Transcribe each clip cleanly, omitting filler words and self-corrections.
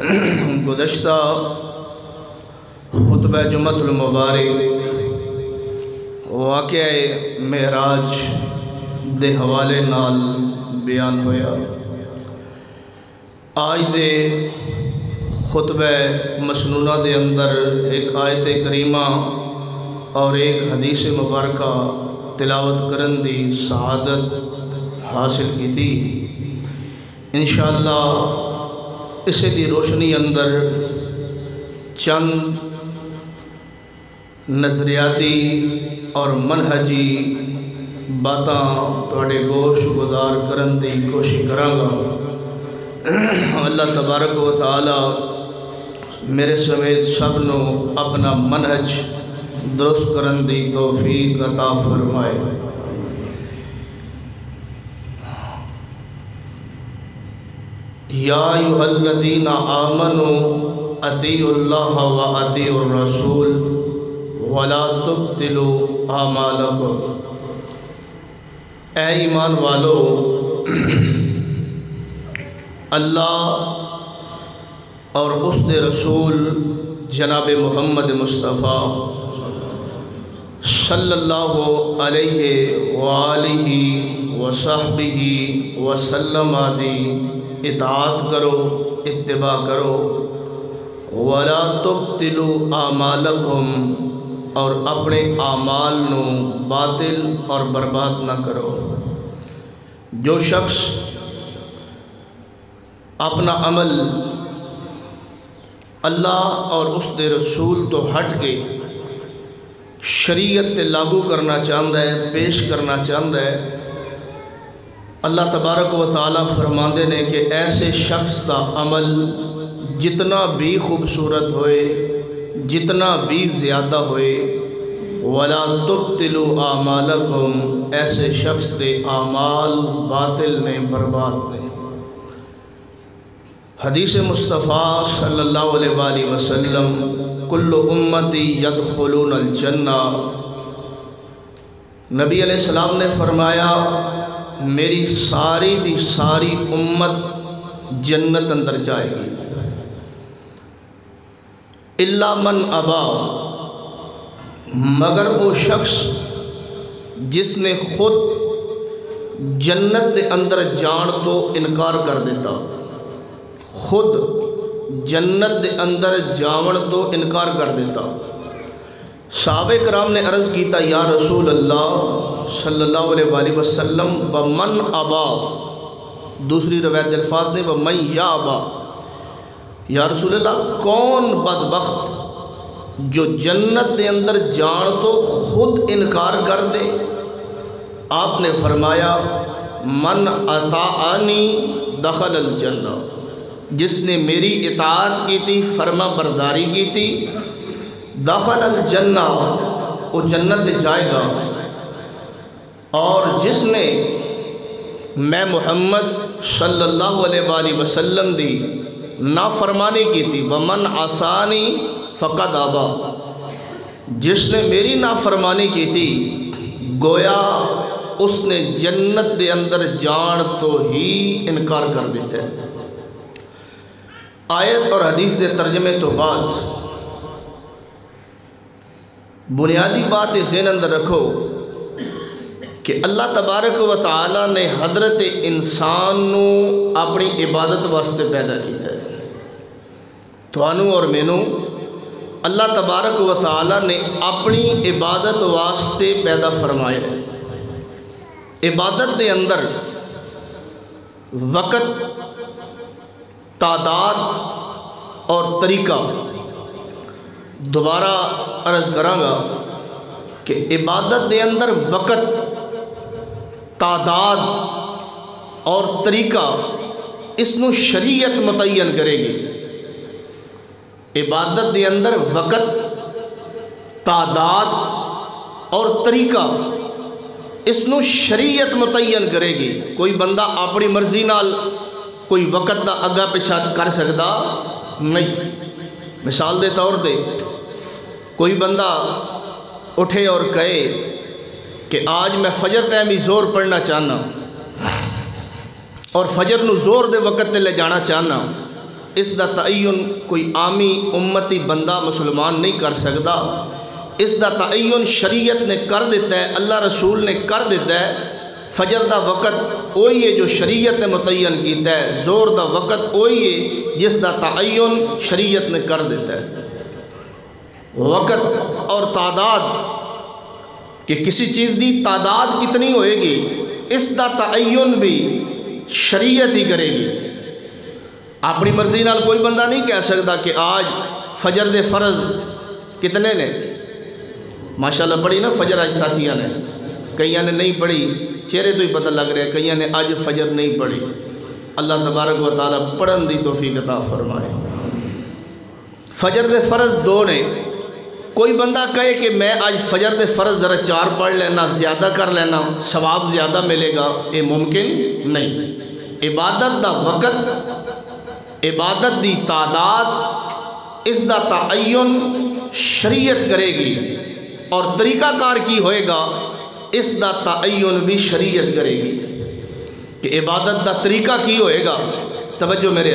گزشتہ خطبہ جمعۃ المبارک واقعہ معراج دے حوالے نال بیان ہویا۔ آج دے خطبہ مسنونہ دے اندر ایک آیت کریمہ اور ایک حدیث مبارکہ تلاوت کرن دی سعادت حاصل کی تھی۔ انشاءاللہ اسے دی روشنی اندر چند نظریاتی اور منہجی باتاں تواڈے گوش گزار کرن دی کوشش کراں گا۔ اللہ تبارک و تعالی میرے سمیت سب نو اپنا منہج درست کرن دی توفیق عطا فرمائے۔ یا ایھا الذین آمنوا اطیعوا اللہ و اطیعوا الرسول ولا تبطلوا اعمالکم۔ اے ایمان والو، اللہ اور اس دے رسول جناب محمد مصطفیٰ صلی اللہ علیہ وآلہ وصحبہ وسلم دی اطاعت کرو، اتباع کرو۔ ولا تبطلوا اعمالکم، اور اپنے اعمال نو باطل اور برباد نہ کرو۔ جو شخص اپنا عمل اللہ اور اس دے رسول تو ہٹ کے شریعت تے لاگو کرنا چاہتا ہے، پیش کرنا چاہتا ہے، اللہ تبارک و تعالیٰ فرماندے نے کہ ایسے شخص دا عمل جتنا بھی خوبصورت ہوئے، جتنا بھی زیادہ ہوئے، وَلَا تُبْطِلُوا أَعْمَالَكُمْ، ایسے شخص دے اعمال باطل نے، برباد نے۔ حدیث مصطفیٰ صلی اللہ علیہ وآلہ وسلم کل امتی یدخلون الجنہ، نبی علیہ السلام نے فرمایا میری ساری دی ساری امت جنت اندر جائے گی، الا من ابا، مگر وہ شخص جس نے خود جنت دے اندر جان تو انکار کر دیتا، خود جنت دے اندر جاون تو انکار کر دیتا۔ صحابہ کرام نے عرض کیتا یا رسول اللہ صلی اللہ علیہ وآلہ وسلم ومن ابا، دوسری روایت الفاظ نے ومن یا ابا، یا رسول اللہ کون بدبخت جو جنت دے اندر جان تو خود انکار کر دے؟ آپ نے فرمایا من اطاعنی دخل الجنہ، جس نے میری اطاعت کی تھی، فرما برداری کی تھی، دخل الجنہ، وہ جنت جائے گا۔ اور جس نے میں محمد صلی اللہ علیہ وآلہ وسلم دی نافرمانی کی تھی، ومن عصانی فقد ابا، جس نے میری نافرمانی کی تھی، گویا اس نے جنت دے اندر جان تو ہی انکار کر دیتا ہے۔ آیت اور حدیث دے ترجمے تو بعد بنیادی بات ذہن اندر رکھو کہ اللہ تبارک و تعالیٰ نے حضرت انسان نو اپنی عبادت واسطے پیدا کیتا ہے۔ تھانوں اور مینوں اللہ تبارک و تعالیٰ نے اپنی عبادت واسطے پیدا فرمایا ہے۔ عبادت دے اندر وقت، تعداد اور طریقہ، دوبارہ عرض کراں گا کہ عبادت دے اندر وقت، تعداد اور طریقہ اس نو شریعت متعین کرے گی۔ عبادت دے اندر وقت، تعداد اور طریقہ اس نو شریعت متعین کرے گی۔ کوئی بندہ اپنی مرضی نال کوئی وقت دا اگا پچھا کر سکتا نہیں۔ مثال دے طور دے کوئی بندہ اٹھے اور کہے کہ آج میں فجر ٹائم ہی زور پڑھنا چاہنا اور فجر نو زور دے وقت تے لے جانا چاہنا، اس دا تعین کوئی عامی امتی بندہ مسلمان نہیں کر سکتا، اس دا تعین شریعت نے کر دیتا ہے، اللہ رسول نے کر دیتا ہے۔ فجر دا وقت وہی ہے جو شریعت نے متعین کیتا ہے، زور دا وقت وہی ہے جس دا تعین شریعت نے کر دیتا ہے۔ وقت اور تعداد کہ کسی چیز دی تعداد کتنی ہوئے گی اس دا تعین بھی شریعت ہی کرے گی۔ اپنی مرضی نال کوئی بندہ نہیں کہہ سکتا کہ آج فجر دے فرض کتنے نے۔ ماشاءاللہ پڑھی نا فجر آج ساتھیاں نے، کئیاں نے نہیں پڑھی، چہرے تو ہی پتہ لگ رہا ہے، کئیاں نے آج فجر نہیں پڑھی۔ اللہ تبارک و تعالیٰ پڑھن دی توفیق عطا فرمائے۔ فجر دے فرض 2 نے، کوئی بندہ کہے کہ میں آج فجر دے فرض ذرا 4 پڑھ لینا، زیادہ کر لینا، ثواب زیادہ ملے گا، یہ ممکن نہیں۔ عبادت دا وقت، عبادت دی تعداد، اس دا تعین شریعت کرے گی، اور طریقہ کار کی ہوئے گا اس دا تعین بھی شریعت کرے گی کہ عبادت دا طریقہ کی ہوئے گا۔ توجہ میرے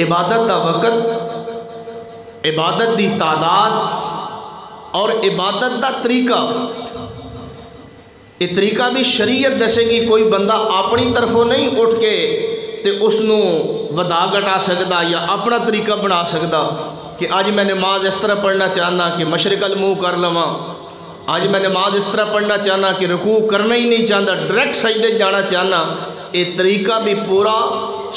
عبادت دا وقت، عبادت دی تعداد اور عبادت دا طریقہ، یہ طریقہ بھی شریعت دسے گی۔ کوئی بندہ اپنی طرفوں نہیں اٹھ کے تے اس نو ودا گٹا سکتا یا اپنا طریقہ بنا سکتا کہ آج میں نماز اس طرح پڑھنا چاہنا کہ مشرق المنہ کر لواں، آج میں نماز اس طرح پڑھنا چاہنا کہ رکوع کرنا ہی نہیں چاہتا، ڈائریکٹ سجدے جانا چاہنا۔ یہ طریقہ بھی پورا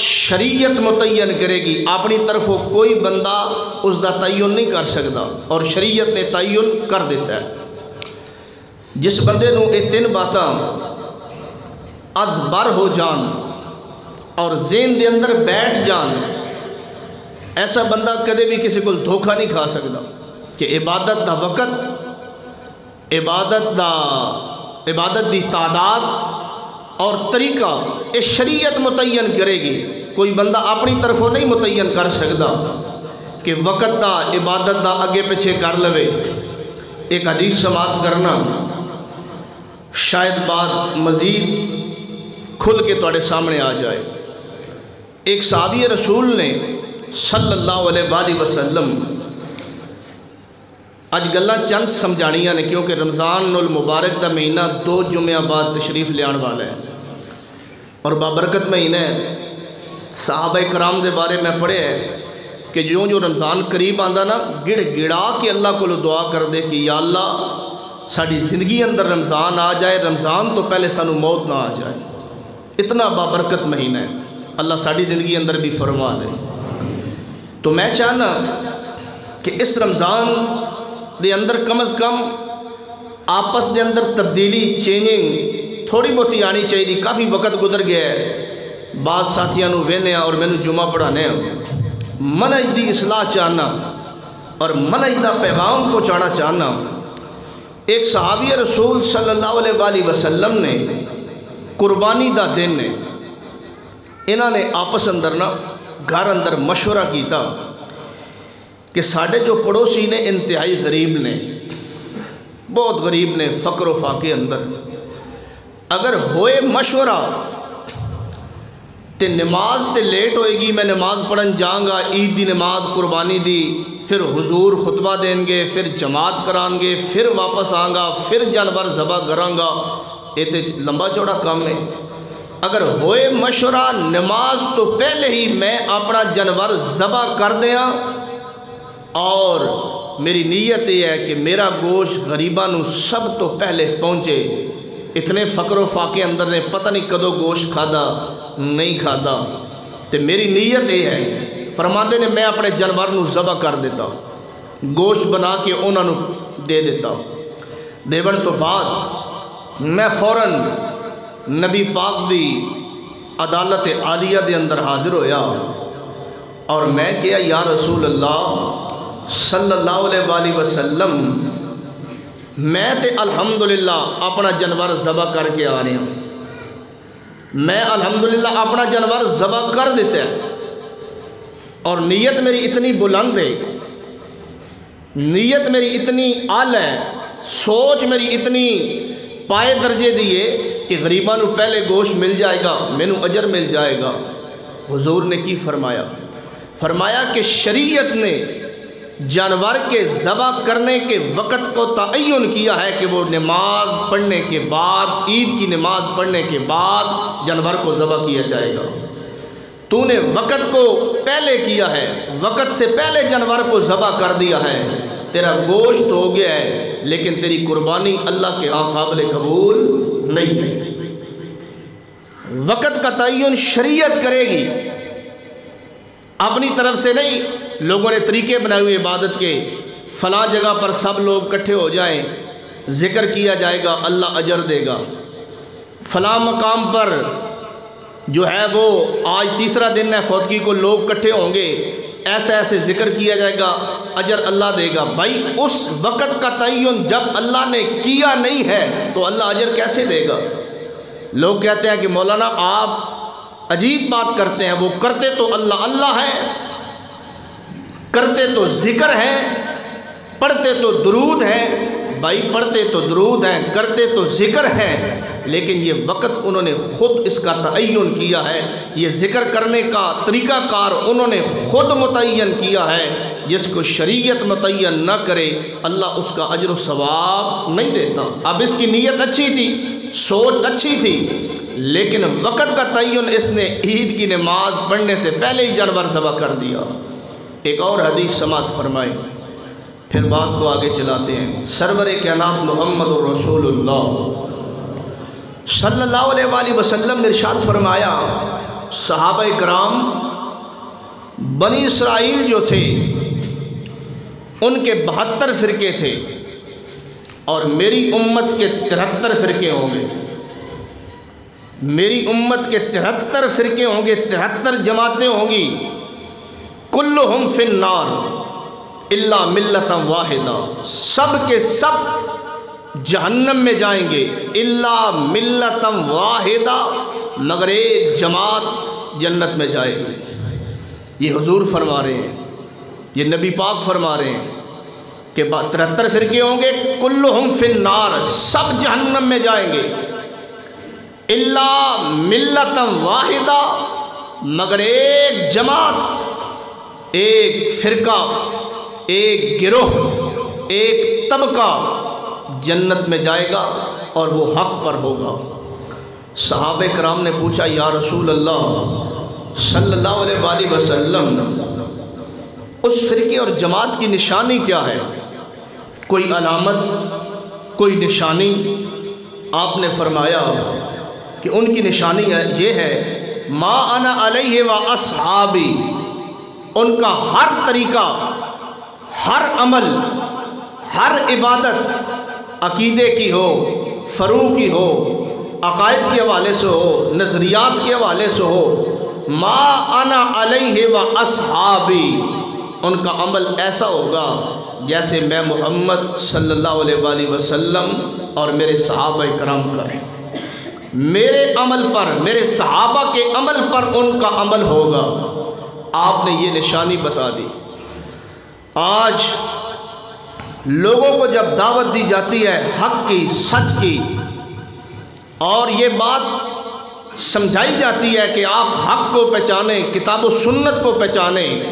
شریعت متعین کرے گی، اپنی طرفوں کوئی بندہ اس دا تعین نہیں کر سکتا، اور شریعت نے تعین کر دیتا ہے۔ جس بندے نو یہ 3 باتاں از بر ہو جان اور ذہن دے اندر بیٹھ جان، ایسا بندہ کدے بھی کسی کو دھوکہ نہیں کھا سکتا کہ عبادت دا وقت، عبادت دی تعداد اور طریقہ یہ شریعت متعین کرے گی۔ کوئی بندہ اپنی طرفوں نہیں متعین کر سکتا کہ وقت دا عبادت دا اگے پیچھے کر لوے۔ ایک حدیث سماعت کرنا، شاید بات مزید کھل کے تواڈے سامنے آ جائے۔ ایک صحابی رسول نے صلی اللہ علیہ وآلہ وسلم، اج گلاں چند سمجھانیاں نے کیونکہ رمضان المبارک دا مہینہ 2 جمعہ بعد تشریف لیان والا ہے اور بابرکت مہینہ ہے۔ صحابہ کرام دے بارے میں پڑھے ہے کہ جو رمضان قریب آندا نا، گڑ گڑا کے اللہ کو دعا کر دے کہ یا اللہ ساری زندگی اندر رمضان آ جائے، رمضان تو پہلے سانو موت نہ آ جائے۔ اتنا بابرکت مہینہ ہے، اللہ ساری زندگی اندر بھی فرما دے۔ تو میں چاہنا کہ اس رمضان دے اندر کم از کم آپس دے اندر تبدیلی، چینجنگ تھوڑی بہتی آنی چاہیے۔ کافی وقت گزر گیا ہے، بعض ساتھیاں نو وینے اور میں نو جمعہ پڑھانے منہج دی اصلاح چاہنا اور منہج دا پیغام پہنچانا چاہنا۔ ایک صحابی رسول صلی اللہ علیہ وآلہ وسلم نے قربانی دا دن نے انہاں نے آپس اندر نا گھر اندر مشورہ کیتا کہ ساڑھے جو پڑوسی نے انتہائی غریب نے، بہت غریب نے، فقر و فاقے اندر، اگر ہوئے مشورہ تے نماز تے لیٹ ہوئے گی، میں نماز پڑھن جاؤں گا، عید دی نماز، قربانی دی، پھر حضور خطبہ دیں گے، پھر جماعت کران گے، پھر واپس آؤں گا، پھر جانور ذبح کراں گا، یہ تے لمبا چوڑا کام ہے۔ اگر ہوئے مشورہ نماز تو پہلے ہی میں اپنا جانور ذبح کر دیاں اور میری نیت یہ ہے کہ میرا گوشت غریباں نو سب تو پہلے پہنچے۔ اتنے فقر و فاقے اندر نے پتہ نہیں کدو گوشت کھادا نہیں کھادا، تے میری نیت یہ ہے، فرماندے نے میں اپنے جانور نو ذبح کر دیتا، گوشت بنا کے انہاں نو دے دیتا۔ دیون تو بعد میں فوراً نبی پاک دی عدالت عالیہ دے اندر حاضر ہویا اور میں کہا یا رسول اللہ صلی اللہ علیہ وآلہ وسلم، میں تے الحمدللہ اپنا جانور ذبح کر کے آ رہے ہیں، میں الحمدللہ اپنا جانور ذبح کر دیتا ہے اور نیت میری اتنی بلند ہے، نیت میری اتنی اعلیٰ ہے، سوچ میری اتنی پائے درجے دیے کہ غریباں نو پہلے گوشت مل جائے گا، مینوں اجر مل جائے گا۔ حضور نے کی فرمایا؟ فرمایا کہ شریعت نے جانور کے ذبح کرنے کے وقت کو تعین کیا ہے کہ وہ نماز پڑھنے کے بعد، عید کی نماز پڑھنے کے بعد جانور کو ذبح کیا جائے گا۔ تو نے وقت کو پہلے کیا ہے، وقت سے پہلے جانور کو ذبح کر دیا ہے، تیرا گوشت ہو گیا ہے، لیکن تیری قربانی اللہ کے ہاں قابل قبول نہیں ہے۔ وقت کا تعین شریعت کرے گی، اپنی طرف سے نہیں۔ لوگوں نے طریقے بنائے ہوئے عبادت کے، فلاں جگہ پر سب لوگ اکٹھے ہو جائیں، ذکر کیا جائے گا، اللہ اجر دے گا۔ فلاں مقام پر جو ہے وہ آج تیسرا دن ہے فوتگی کو، لوگ اکٹھے ہوں گے، ایسے ایسے ذکر کیا جائے گا، اجر اللہ دے گا۔ بھائی اس وقت کا تعین جب اللہ نے کیا نہیں ہے تو اللہ اجر کیسے دے گا؟ لوگ کہتے ہیں کہ مولانا آپ عجیب بات کرتے ہیں، وہ کرتے تو اللہ ہے، کرتے تو ذکر ہے، پڑھتے تو درود ہے۔ بھائی پڑھتے تو درود ہیں، کرتے تو ذکر ہیں، لیکن یہ وقت انہوں نے خود اس کا تعین کیا ہے، یہ ذکر کرنے کا طریقہ کار انہوں نے خود متعین کیا ہے۔ جس کو شریعت متعین نہ کرے اللہ اس کا اجر و ثواب نہیں دیتا۔ اب اس کی نیت اچھی تھی، سوچ اچھی تھی، لیکن وقت کا تعین اس نے عید کی نماز پڑھنے سے پہلے ہی جانور ذبح کر دیا۔ ایک اور حدیث سماعت فرمائے، پھر بات کو آگے چلاتے ہیں۔ سرور کائنات محمد الرسول اللہ صلی اللہ علیہ وآلہ وسلم نے ارشاد فرمایا، صحابہ کرام بنی اسرائیل جو تھے ان کے 72 فرقے تھے، اور میری امت کے 73 فرقے ہوں گے۔ میری امت کے 73 فرقے ہوں گے، 73 جماعتیں ہوں گی۔ کلہم فی النار الا ملتا واحدہ، سب کے سب جہنم میں جائیں گے، الا ملتا واحدہ، مگر ایک جماعت جنت میں جائے گی۔ یہ حضور فرما رہے ہیں، یہ نبی پاک فرما رہے ہیں کہ 73 فرقے ہوں گے، کلہم فی النار، سب جہنم میں جائیں گے، الا ملتا واحدہ، مگر ایک جماعت، ایک فرقہ، ایک گروہ، ایک طبقہ جنت میں جائے گا اور وہ حق پر ہوگا۔ صحابہ کرام نے پوچھا، یا رسول اللہ صلی اللہ علیہ وآلہ وسلم، اس فرقے اور جماعت کی نشانی کیا ہے؟ کوئی علامت، کوئی نشانی؟ آپ نے فرمایا کہ ان کی نشانی یہ ہے، ما انا علیہ و اصحابی، ان کا ہر طریقہ، ہر عمل، ہر عبادت عقیدے کی ہو، فروع کی ہو، عقائد کے حوالے سے ہو، نظریات کے حوالے سے ہو، ما انا علیہ و اصحابی، ان کا عمل ایسا ہوگا جیسے میں محمد صلی اللہ علیہ وآلہ وسلم اور میرے صحابہ کرام کریں۔ میرے عمل پر، میرے صحابہ کے عمل پر ان کا عمل ہوگا۔ آپ نے یہ نشانی بتا دی۔ آج لوگوں کو جب دعوت دی جاتی ہے حق کی، سچ کی، اور یہ بات سمجھائی جاتی ہے کہ آپ حق کو پہچانیں، کتاب و سنت کو پہچانیں،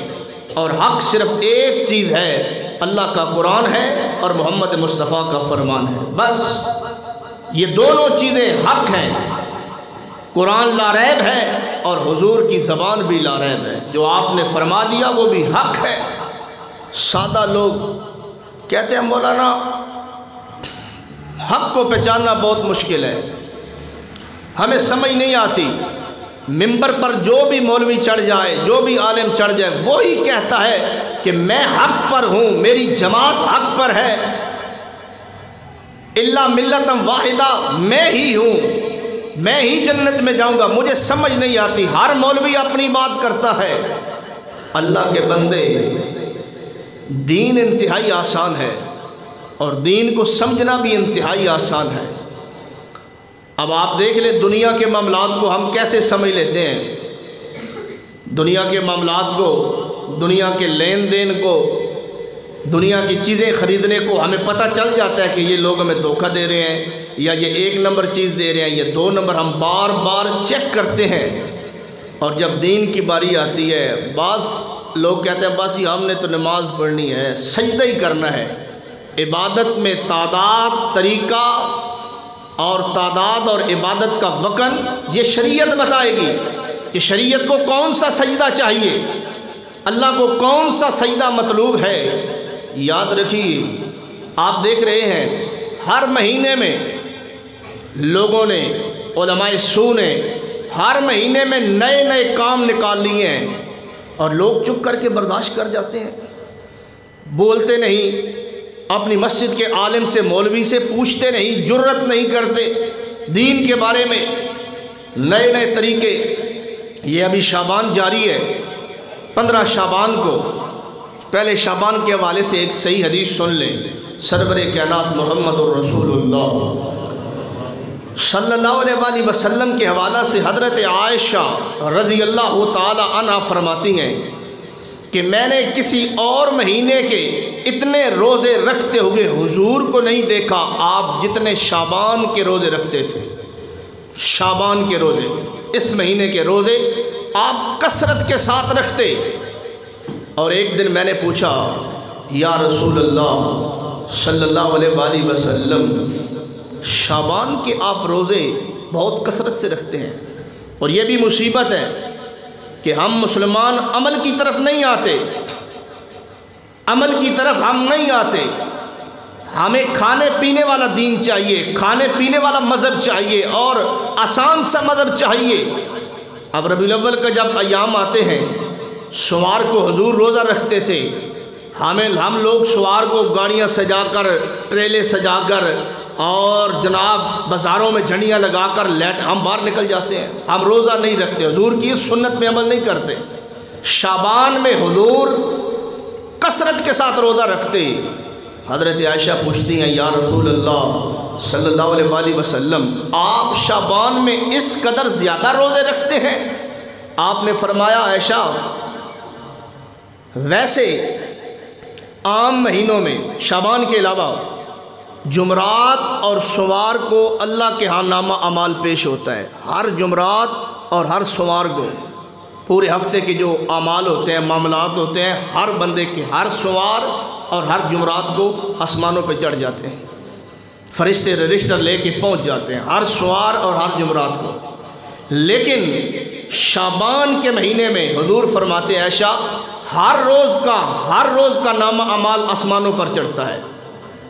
اور حق صرف ایک چیز ہے، اللہ کا قرآن ہے اور محمد مصطفیٰ کا فرمان ہے، بس یہ دونوں چیزیں حق ہیں۔ قرآن لا ریب ہے اور حضور کی زبان بھی لا ریب ہے، جو آپ نے فرما دیا وہ بھی حق ہے۔ سادہ لوگ کہتے ہیں مولانا حق کو پہچاننا بہت مشکل ہے، ہمیں سمجھ نہیں آتی۔ ممبر پر جو بھی مولوی چڑھ جائے، جو بھی عالم چڑھ جائے، وہی کہتا ہے کہ میں حق پر ہوں، میری جماعت حق پر ہے، الا ملتا واحدہ، میں ہی ہوں، میں ہی جنت میں جاؤں گا۔ مجھے سمجھ نہیں آتی، ہر مولوی اپنی بات کرتا ہے۔ اللہ کے بندے، دین انتہائی آسان ہے اور دین کو سمجھنا بھی انتہائی آسان ہے۔ اب آپ دیکھ لیں دنیا کے معاملات کو ہم کیسے سمجھ لیتے ہیں، دنیا کے معاملات کو، دنیا کے لین دین کو، دنیا کی چیزیں خریدنے کو ہمیں پتہ چل جاتا ہے کہ یہ لوگ ہمیں دھوکہ دے رہے ہیں، یا یہ 1 نمبر چیز دے رہے ہیں، یہ 2 نمبر، ہم بار بار چیک کرتے ہیں۔ اور جب دین کی باری آتی ہے، بعض لوگ کہتے ہیں بس جی ہم نے تو نماز پڑھنی ہے، سجدہ ہی کرنا ہے۔ عبادت میں تعداد، طریقہ اور تعداد اور عبادت کا وقت یہ شریعت بتائے گی کہ شریعت کو کون سا سجدہ چاہیے، اللہ کو کون سا سجدہ مطلوب ہے۔ یاد رکھیے، آپ دیکھ رہے ہیں ہر مہینے میں لوگوں نے، علماء سو نے ہر مہینے میں نئے نئے کام نکال لیے ہیں، اور لوگ چپ کر کے برداشت کر جاتے ہیں، بولتے نہیں، اپنی مسجد کے عالم سے، مولوی سے پوچھتے نہیں، جرت نہیں کرتے دین کے بارے میں۔ نئے نئے طریقے، یہ ابھی شعبان جاری ہے، 15 شعبان کو، پہلے شعبان کے حوالے سے ایک صحیح حدیث سن لیں۔ سرور کائنات محمد الرسول اللہ صلی اللہ علیہ وآلہ وسلم کے حوالہ سے حضرت عائشہ رضی اللہ تعالی عنہا فرماتی ہیں کہ میں نے کسی اور مہینے کے اتنے روزے رکھتے ہوئے حضور کو نہیں دیکھا آپ جتنے شعبان کے روزے رکھتے تھے۔ شعبان کے روزے، اس مہینے کے روزے آپ کثرت کے ساتھ رکھتے۔ اور ایک دن میں نے پوچھا یا رسول اللہ صلی اللہ علیہ وآلہ وسلم، شعبان کے آپ روزے بہت کثرت سے رکھتے ہیں، اور یہ بھی مصیبت ہے کہ ہم مسلمان عمل کی طرف نہیں آتے، عمل کی طرف ہم نہیں آتے۔ ہمیں کھانے پینے والا دین چاہیے، کھانے پینے والا مذہب چاہیے، اور آسان سا مذہب چاہیے۔ اب ربیع الاول کا جب ایام آتے ہیں، سوار کو حضور روزہ رکھتے تھے، ہم لوگ سوار کو گاڑیاں سجا کر، ٹریلے سجا کر، اور جناب بازاروں میں جھنڈیاں لگا کر ہم باہر نکل جاتے ہیں، ہم روزہ نہیں رکھتے، حضور کی سنت میں عمل نہیں کرتے۔ شعبان میں حضور کثرت کے ساتھ روزہ رکھتے۔ حضرت عائشہ پوچھتی ہیں یا رسول اللہ صلی اللہ علیہ وآلہ وسلم، آپ شعبان میں اس قدر زیادہ روزے رکھتے ہیں؟ آپ نے فرمایا عائشہ، ویسے عام مہینوں میں شعبان کے علاوہ جمعرات اور سوار کو اللہ کے ہاں نامہ اعمال پیش ہوتا ہے۔ ہر جمعرات اور ہر سوار کو پورے ہفتے کے جو اعمال ہوتے ہیں، معاملات ہوتے ہیں، ہر بندے کے ہر سوار اور ہر جمعرات کو آسمانوں پہ چڑھ جاتے ہیں، فرشتے رجسٹر لے کے پہنچ جاتے ہیں ہر سوار اور ہر جمعرات کو۔ لیکن شعبان کے مہینے میں حضور فرماتے عائشہ، ہر روز کا نامہ اعمال آسمانوں پر چڑھتا ہے۔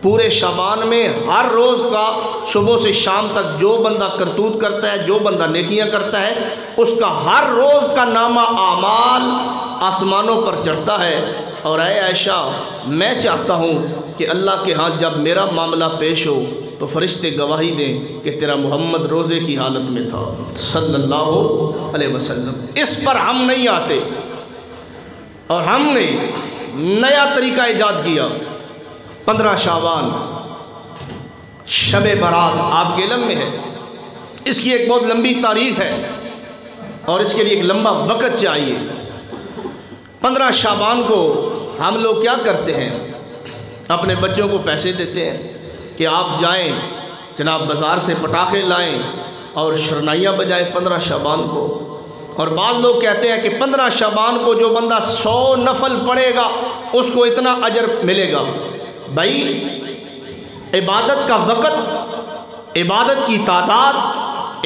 پورے شعبان میں ہر روز کا صبح سے شام تک جو بندہ کرتوت کرتا ہے، جو بندہ نیکیاں کرتا ہے، اس کا ہر روز کا نامہ اعمال آسمانوں پر چڑھتا ہے۔ اور اے عائشہ، میں چاہتا ہوں کہ اللہ کے ہاں جب میرا معاملہ پیش ہو تو فرشتے گواہی دیں کہ تیرا محمد روزے کی حالت میں تھا صلی اللہ علیہ وسلم۔ اس پر ہم نہیں آتے، اور ہم نے نیا طریقہ ایجاد کیا۔ 15 شعبان، شب برات آپ کے علم میں ہے، اس کی ایک بہت لمبی تاریخ ہے اور اس کے لیے ایک لمبا وقت چاہیے۔ 15 شعبان کو ہم لوگ کیا کرتے ہیں، اپنے بچوں کو پیسے دیتے ہیں کہ آپ جائیں جناب بازار سے پٹاخے لائیں اور شرنائیاں بجائیں 15 شعبان کو۔ اور بعض لوگ کہتے ہیں کہ 15 شعبان کو جو بندہ 100 نفل پڑھے گا اس کو اتنا اجر ملے گا۔ بھائی، عبادت کا وقت، عبادت کی تعداد،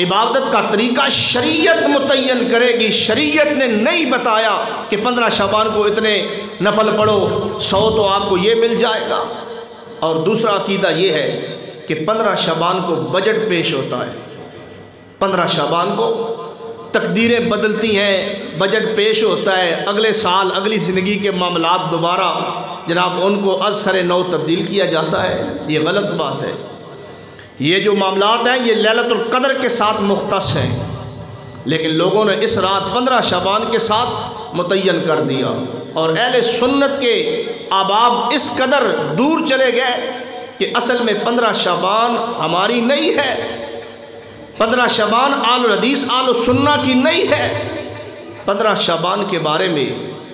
عبادت کا طریقہ شریعت متعین کرے گی۔ شریعت نے نہیں بتایا کہ 15 شعبان کو اتنے نفل پڑھو، 100 تو آپ کو یہ مل جائے گا۔ اور دوسرا عقیدہ یہ ہے کہ 15 شعبان کو بجٹ پیش ہوتا ہے، 15 شعبان کو تقدیریں بدلتی ہیں، بجٹ پیش ہوتا ہے، اگلے سال اگلی زندگی کے معاملات دوبارہ جناب ان کو از سر نو تبدیل کیا جاتا ہے۔ یہ غلط بات ہے۔ یہ جو معاملات ہیں یہ لیلۃ القدر کے ساتھ مختص ہیں، لیکن لوگوں نے اس رات 15 شعبان کے ساتھ متعین کر دیا، اور اہل سنت کے احباب اس قدر دور چلے گئے کہ اصل میں 15 شعبان ہماری نہیں ہے، 15 شعبان آل الحدیث آل السنہ کی نہیں ہے۔ 15 شعبان کے بارے میں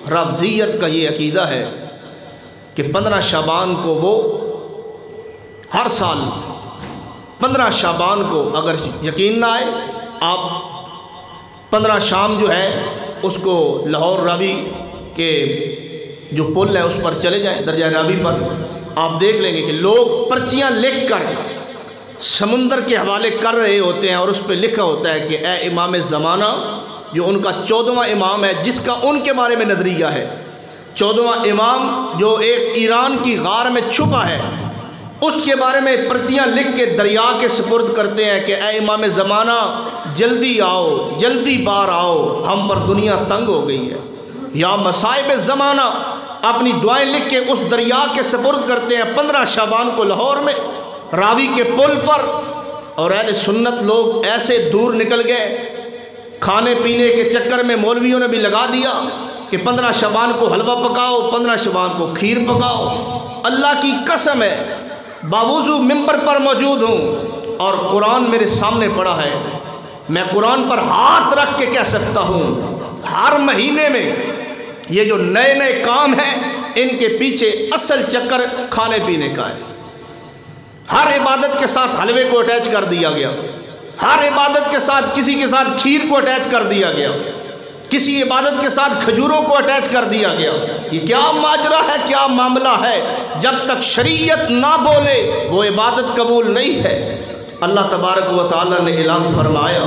رافضیت کا یہ عقیدہ ہے کہ 15 شعبان کو وہ ہر سال 15 شعبان کو، اگر یقین نہ آئے آپ 15 شام جو ہے اس کو لاہور راوی کہ جو پل ہے اس پر چلے جائیں درجہ راوی پر، آپ دیکھ لیں گے کہ لوگ پرچیاں لکھ کر سمندر کے حوالے کر رہے ہوتے ہیں اور اس پہ لکھا ہوتا ہے کہ اے امام زمانہ، جو ان کا 14واں امام ہے جس کا ان کے بارے میں نظریہ ہے، 14واں امام جو ایک ایران کی غار میں چھپا ہے، اس کے بارے میں پرچیاں لکھ کے دریا کے سپرد کرتے ہیں کہ اے امام زمانہ جلدی آؤ، جلدی بار آؤ، ہم پر دنیا تنگ ہو گئی ہے۔ یا مصائب زمانہ اپنی دعائیں لکھ کے اس دریا کے سپرد کرتے ہیں 15 شعبان کو لاہور میں راوی کے پل پر۔ اور اہل سنت لوگ ایسے دور نکل گئے، کھانے پینے کے چکر میں مولویوں نے بھی لگا دیا کہ 15 شعبان کو حلوہ پکاؤ، 15 شعبان کو کھیر پکاؤ۔ اللہ کی قسم ہے باوضو ممبر پر موجود ہوں اور قرآن میرے سامنے پڑا ہے، میں قرآن پر ہاتھ رکھ کے کہہ سکتا ہوں ہر مہینے میں یہ جو نئے نئے کام ہیں ان کے پیچھے اصل چکر کھانے پینے کا ہے۔ ہر عبادت کے ساتھ حلوے کو اٹیچ کر دیا گیا، ہر عبادت کے ساتھ کسی کے ساتھ کھیر کو اٹیچ کر دیا گیا، کسی عبادت کے ساتھ کھجوروں کو اٹیچ کر دیا گیا۔ یہ کیا ماجرا ہے، کیا معاملہ ہے؟ جب تک شریعت نہ بولے وہ عبادت قبول نہیں ہے۔ اللہ تبارک و تعالی نے اعلان فرمایا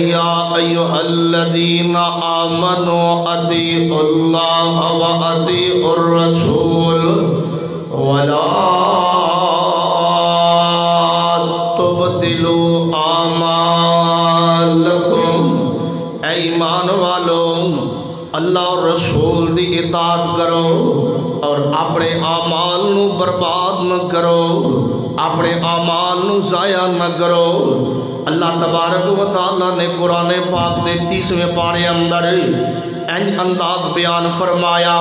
یا ایھا الذین آمنوا اطیعوا اللہ واطیعوا الرسول ولا تبطلوا اعمالکم، اے ایمان والوں اللہ اور رسول دی اطاعت کرو اور اپنے اعمال نو برباد نہ کرو، اپنے اعمال نو ضائع نہ کرو۔ اللہ تبارک و تعالیٰ نے قرآن پاک دے 30ویں پارے اندر انج انداز بیان فرمایا،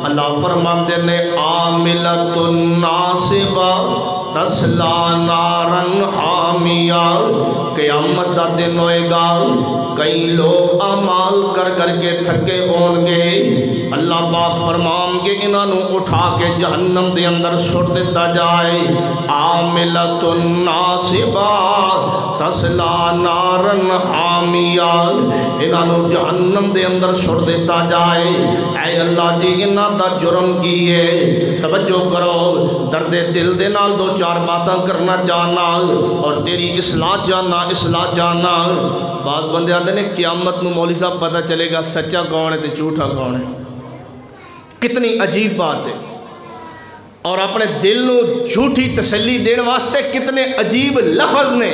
اللہ فرماندے نے عاملۃ ناصبہ تسلا نارن حامیہ، قیامت دا دن ہوئے گا کئی لوگ اعمال کر کر کے تھکے ہون گے، اللہ پاک فرمان کے انہاں نو اٹھا کے جہنم دے اندر سٹ دیتا جائے۔ عاملۃ ناصبہ تسلا نارن حامیہ، انہاں نو جہنم دے اندر سٹ دیتا جائے۔ اے اللہ جی انہاں دا جرم کیے، توجہ کرو، درد دل دے نال دو چار باتاں کرنا چاہنا اور تیری اصلاح جاننا۔ بعض بندے آتے ہیں قیامت نو مولوی صاحب پتہ چلے گا سچا کون ہے تے جھوٹا کون ہے۔ کتنی عجیب بات ہے، اور اپنے دل نو جھوٹی تسلی دین واسطے کتنے عجیب لفظ نے۔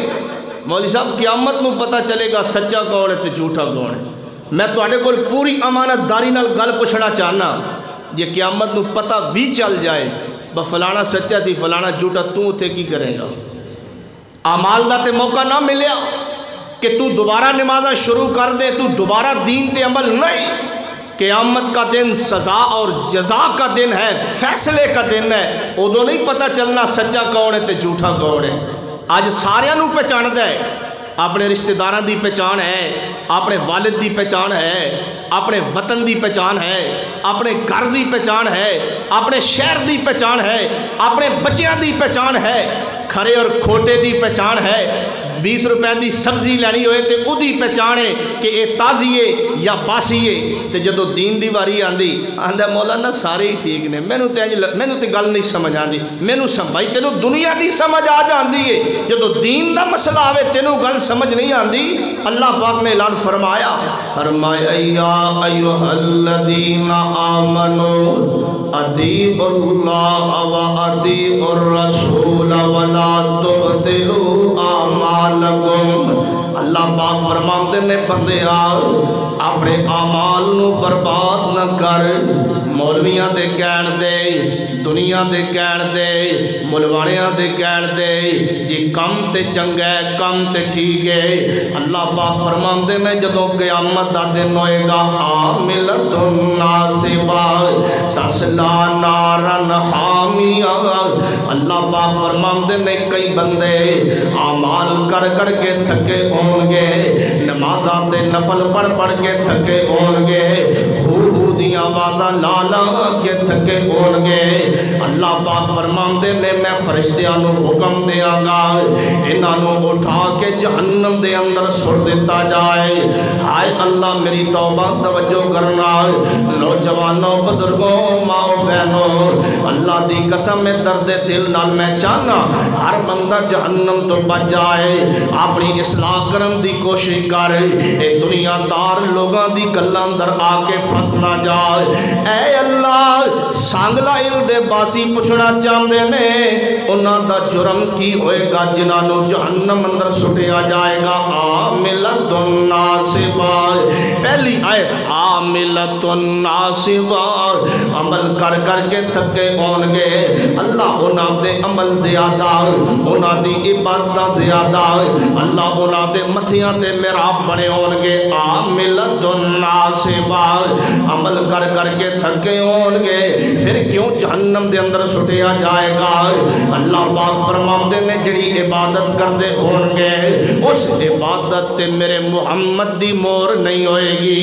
مولوی صاحب قیامت نو پتہ چلے گا سچا کون ہے تے جھوٹا کون ہے۔ میں تواڈے کول پوری امانت داری نال گل پوچھنا چاہنا، جے قیامت نو پتہ بھی چل جائے با فلانا سچا سی فلانا جھوٹا، تو اتھے کی کرے گا؟ اعمال دا تے موقع نہ ملیا کہ تو دوبارہ نمازاں شروع کر دے، تو دوبارہ دین تے عمل نہیں۔ قیامت کا دن سزا اور جزا کا دن ہے، فیصلے کا دن ہے، ادو نہیں پتہ چلنا سچا کون ہے تے جھوٹا کون ہے۔ آج سارے نو پہچاندا ہے، اپنے رشتہ داراں دی پہچان ہے، اپنے والد دی پہچان ہے، اپنے وطن دی پہچان ہے، اپنے گھر دی پہچان ہے، اپنے شہر دی پہچان ہے، اپنے بچیاں دی پہچان ہے، کھرے اور کھوٹے دی پہچان ہے۔ 20 روپے دی سبزی لینی ہوئے تے او دی پہچان ہے کہ اے تازی ہے یا باسی ہے، تے جدو دین دی واری آندی آندا مولانا سارے ہی ٹھیک نے، مینوں تے گل نہیں سمجھ آندی، مینوں بھائی تینوں دنیا دی سمجھ آ جاندی ہے، جدو دین دا مسئلہ آوے تینوں گل سمجھ نہیں آندی۔ اللہ پاک نے اعلان فرمایا یا ایھا الذین آمنوا اطیعوا اللہ واطیعوا الرسول ولا تبطلوا اعمالکم۔ اللہ پاک فرماندے نے بندے اپنے اعمال نو برباد نہ کر، مولویاں دے کہن دے، دنیا دے کہن دے، ملوانیاں دے کہن دے جی کم تے چنگا ہے، کم تے ٹھیک ہے۔ اللہ پاک فرماندے نے جدوں قیامت دا دن ہوئے گا عاملۃ ناصبہ تسلا نارن حامیہ، اللہ پاک فرماندے نے کئی بندے اعمال کر کر کے تھکے ہون گے، نمازاں تے نفل پڑھ پڑھ کے تھکے ہون گے، ہو دی اونچیاں آوازاں لا لا کے تھکے ہون گے، اللہ پاک فرماندے نے میں فرشتیاں نو حکم دیاں گا انہاں نو اٹھا کے جہنم دے اندر سٹ دیتا جائے۔ ہائے اللہ میری توبہ توجہ کرنا، نوجوانوں بزرگوں ماں بہنوں، اللہ دی قسم میں درد دل نال میں چاہنا ہر بندہ جہنم تو بچ جائے، اپنی اصلاح کرن دی کوشش کر، اے دنیا دار لوگاں دی گلاں اندر آ کے پھس نہ جائے۔ اے اللہ سانگلا ہل دے باسی پوچھنا چاہندے نے انہاں دا جرم کی ہوئے گا جنہاں نو جہنم اندر سٹیا جائے گا۔ عاملۃ ناصبہ، پہلی آیت عاملۃ ناصبہ، عمل کر کر کے تھکے ہون گے، اللہ انہاں دے عمل زیادہ، انہاں دی عبادت زیادہ، اللہ انہاں دے متھیاں تے محراب بنے ہون گے۔ عاملۃ ناصبہ، عمل کر کر کے تھکے ہون گے، پھر کیوں جہنم دے اندر سٹیا جائے گا؟ اللہ پاک فرماندے نے جڑی عبادت کردے ہون گے اس عبادت تے میرے محمد دی مور نہیں ہوئے گی۔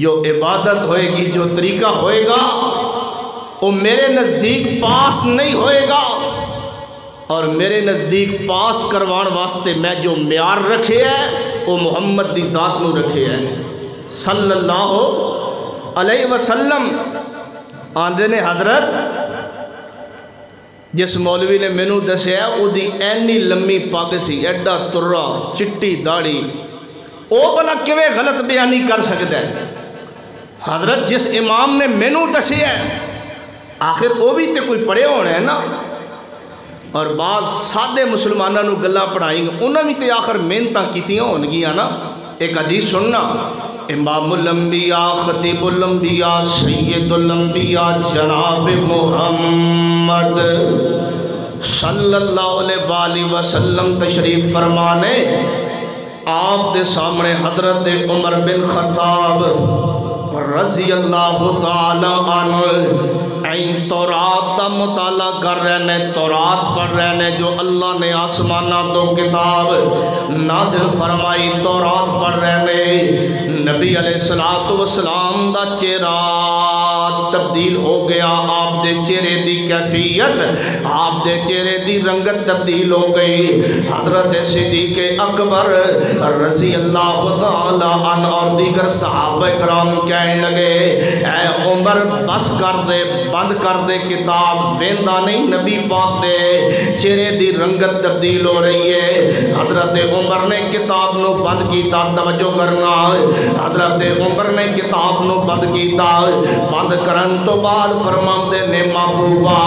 جو عبادت ہوئے گی، جو طریقہ ہوئے گا وہ میرے نزدیک پاس نہیں ہوئے گا، اور میرے نزدیک پاس کروان واسطے میں جو معیار رکھے ہے وہ محمد دی ذات نو رکھے ہے صلی اللہ علیہ وسلم۔ آندے نے حضرت جس مولوی نے مینوں دسیا او دی اینی لمبی پگ سی، ایڈا ترا چٹی داڑھی، او بلا کیویں غلط بیانی کر سکتا ہے؟ حضرت جس امام نے مینوں دسیا ہے آخر وہ بھی تے کوئی پڑھے ہونا ہے نا، اور بعض سادے مسلمانوں نو گلاں پڑھائیں گے انہاں بھی تے آخر محنتاں کیتیاں ہون گیاں نا۔ ایک حدیث سننا، امام الانبیاء خطیب الانبیاء سید الانبیاء جناب محمد صلی اللہ علیہ وآلہ وسلم تشریف فرمانے، آپ دے سامنے حضرت عمر بن خطاب رضی اللہ تعالی عنہ این تورات دا مطالعہ کر رہے نے، تورات پڑھ رہے نے جو اللہ نے آسمانہ تو کتاب نازل فرمائی، تورات پڑھ رہے نے۔ نبی علیہ السلام دا چہرہ تبدیل ہو گیا، آپ دے چہرے دی کیفیت، آپ دے چہرے دی رنگت تبدیل ہو گئی۔ حضرت صدیق اکبر رضی اللہ تعالی عنہ اور دیگر صحابہ کرام کہنے لگے اے عمر بس کر دے، بند کر دے کتاب، ویندا نہیں نبی پاک دے چہرے دی رنگت تبدیل ہو رہی ہے۔ حضرت عمر نے کتاب نو بند کیتا، توجہ کرنا، حضرت عمر نے کتاب نو بند کیتا، بند کرن تو بعد فرماندے نے محبوبہ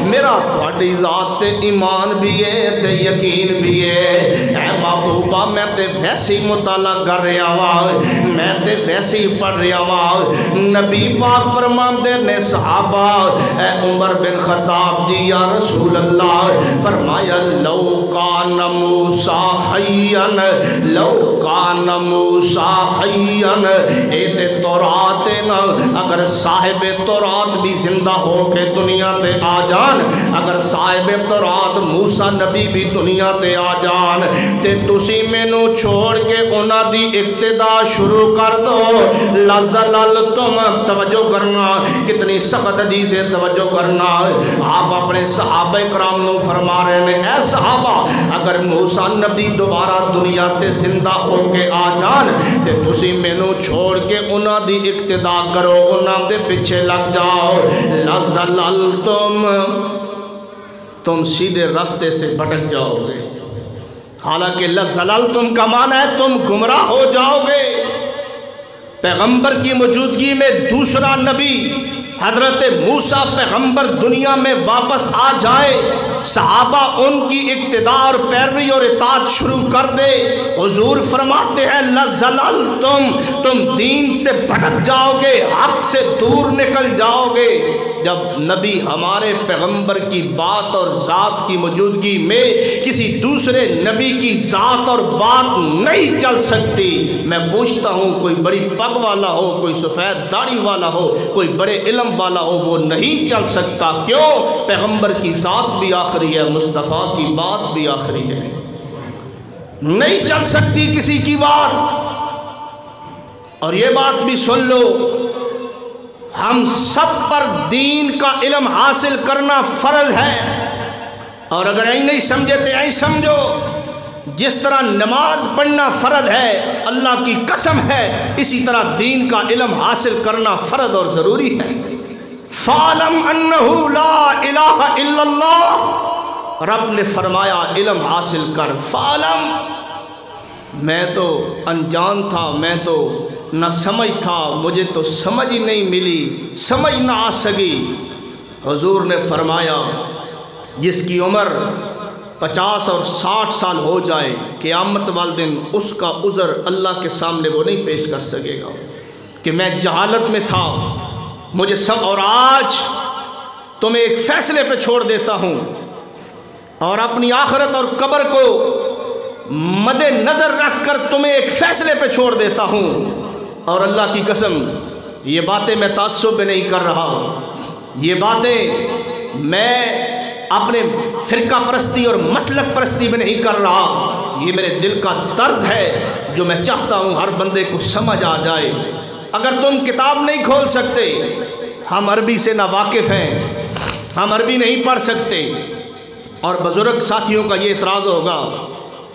میرا تھوڑی ذات تے ایمان بھی ہے تے یقین بھی ہے، اے محبوبہ میں تے ویسی مطالعہ کر رہا ہوا، میں تے ویسی پڑھ رہا ہوا۔ نبی پاک فرماندے نے صحابہ اے عمر بن خطاب جی یا رسول اللہ، فرمایا لو کان موسیٰ حیّن، لو کان موسیٰ حیّن، اے تے تورات نا، اگر صاحب تورات بھی زندہ ہو کے دنیا تے آ جان، اگر صاحب تورات موسیٰ نبی بھی دنیا تے آ جان تے تسی مینوں چھوڑ کے انہاں دی اقتدا شروع کر دو، لَزَلَلْتُمْ، توجہ کرنا کتنی سخت حدیث ہے، توجہ کرنا۔ آپ اپنے صحابہ کرام نو فرما رہے ہیں اے صحابہ اگر موسیٰ نبی دوبارہ دنیا تے زندہ ہو کے آ جان تے تسی مینوں چھوڑ کے انہاں دی اقتدا کرو، انہاں دے پیچھے لگ جاؤ، لَزَلَلْتُمْ، تم سیدھے راستے سے بھٹک جاؤ گے۔ حالانکہ لَزَلَلْتُمْ کا معنی ہے تم گمراہ ہو جاؤ گے۔ پیغمبر کی موجودگی میں دوسرا نبی حضرت موسیٰ پیغمبر دنیا میں واپس آ جائے، صحابہ ان کی اقتداء اور پیروی اور اطاعت شروع کر دے، حضور فرماتے ہیں لَزَلَلْتُمْ، تم دین سے بھٹک جاؤ گے، حق سے دور نکل جاؤ گے۔ جب نبی ہمارے پیغمبر کی بات اور ذات کی موجودگی میں کسی دوسرے نبی کی ذات اور بات نہیں چل سکتی، میں پوچھتا ہوں کوئی بڑی پگ والا ہو، کوئی سفید داڑھی والا ہو، کوئی بڑے علم والا ہو، وہ نہیں چل سکتا۔ کیوں؟ پیغمبر کی ذات بھی آخری ہے، مصطفیٰ کی بات بھی آخری ہے، نہیں چل سکتی کسی کی بات۔ اور یہ بات بھی سن لو، ہم سب پر دین کا علم حاصل کرنا فرض ہے، اور اگر ایسے نہیں سمجھے تو ایسے سمجھو، جس طرح نماز پڑھنا فرض ہے اللہ کی قسم ہے، اسی طرح دین کا علم حاصل کرنا فرض اور ضروری ہے۔ فَعْلَمْ أَنَّهُ لَا إِلَٰهَ إِلَّا اللَّهُ، رب نے فرمایا علم حاصل کر۔ فَعْلَمْ، میں تو انجان تھا، میں تو نہ سمجھ تھا، مجھے تو سمجھ ہی نہیں ملی، سمجھ نہ آ سکی۔ حضور نے فرمایا جس کی عمر 50 اور 60 سال ہو جائے، قیامت والے دن اس کا عذر اللہ کے سامنے وہ نہیں پیش کر سکے گا کہ میں جہالت میں تھا، مجھے سب، اور آج تمہیں ایک فیصلے پہ چھوڑ دیتا ہوں اور اپنی آخرت اور قبر کو مد نظر رکھ کر تمہیں ایک فیصلے پہ چھوڑ دیتا ہوں، اور اللہ کی قسم یہ باتیں میں تعصب پہ نہیں کر رہا، یہ باتیں میں اپنے فرقہ پرستی اور مسلک پرستی میں نہیں کر رہا، یہ میرے دل کا درد ہے جو میں چاہتا ہوں ہر بندے کو سمجھ آ جائے۔ اگر تم کتاب نہیں کھول سکتے، ہم عربی سے نا واقف ہیں، ہم عربی نہیں پڑھ سکتے، اور بزرگ ساتھیوں کا یہ اعتراض ہوگا